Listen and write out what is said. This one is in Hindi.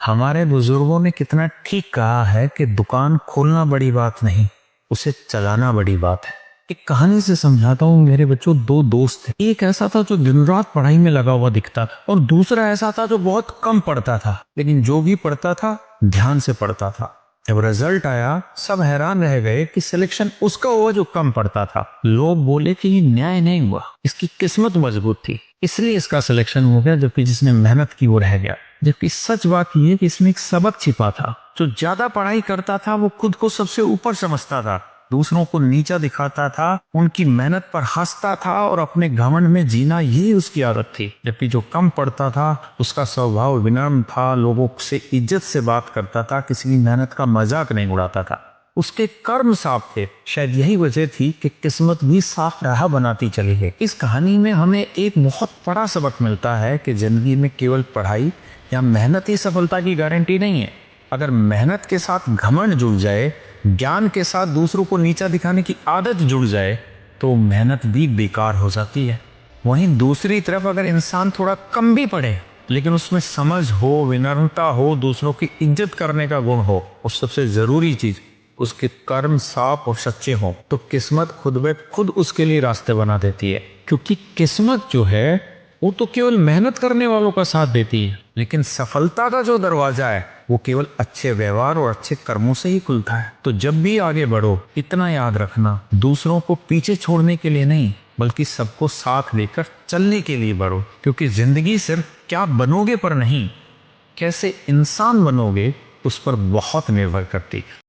हमारे बुजुर्गों ने कितना ठीक कहा है कि दुकान खोलना बड़ी बात नहीं, उसे चलाना बड़ी बात है। एक कहानी से समझाता हूँ मेरे बच्चों। दो दोस्त थे। एक ऐसा था जो दिन रात पढ़ाई में लगा हुआ दिखता था और दूसरा ऐसा था जो बहुत कम पढ़ता था, लेकिन जो भी पढ़ता था ध्यान से पढ़ता था। जब रिजल्ट आया सब हैरान रह गए कि सिलेक्शन उसका हुआ जो कम पढ़ता था। लोग बोले कि ये न्याय नहीं हुआ, इसकी किस्मत मजबूत थी इसलिए इसका सिलेक्शन हो गया, जबकि जिसने मेहनत की वो रह गया। जबकि सच बात यह कि इसमें एक सबक छिपा था। जो ज्यादा पढ़ाई करता था वो खुद को सबसे ऊपर समझता था, दूसरों को नीचा दिखाता था, उनकी मेहनत पर हंसता था और अपने घमंड में जीना यही उसकी आदत थी। जबकि जो कम पढ़ता था उसका स्वभाव विनम्र था, लोगों से इज्जत से बात करता था, किसी की मेहनत का मजाक नहीं उड़ाता था। उसके कर्म साफ थे। शायद यही वजह थी कि किस्मत भी साफ राह बनाती चली गई। इस कहानी में हमें एक बहुत बड़ा सबक मिलता है कि जिंदगी में केवल पढ़ाई या मेहनत ही सफलता की गारंटी नहीं है। अगर मेहनत के साथ घमंड जुड़ जाए, ज्ञान के साथ दूसरों को नीचा दिखाने की आदत जुड़ जाए, तो मेहनत भी बेकार हो जाती है। वहीं दूसरी तरफ अगर इंसान थोड़ा कम भी पढ़े लेकिन उसमें समझ हो, विनम्रता हो, दूसरों की इज्जत करने का गुण हो और सबसे जरूरी चीज उसके कर्म साफ और सच्चे हों, तो किस्मत खुद ब खुद उसके लिए रास्ते बना देती है। क्योंकि किस्मत जो है वो तो केवल मेहनत करने वालों का साथ देती है, लेकिन सफलता का जो दरवाजा है वो केवल अच्छे व्यवहार और अच्छे कर्मों से ही खुलता है। तो जब भी आगे बढ़ो इतना याद रखना, दूसरों को पीछे छोड़ने के लिए नहीं बल्कि सबको साथ लेकर चलने के लिए बढ़ो। क्योंकि जिंदगी सिर्फ क्या बनोगे पर नहीं, कैसे इंसान बनोगे उस पर बहुत निर्भर करती है।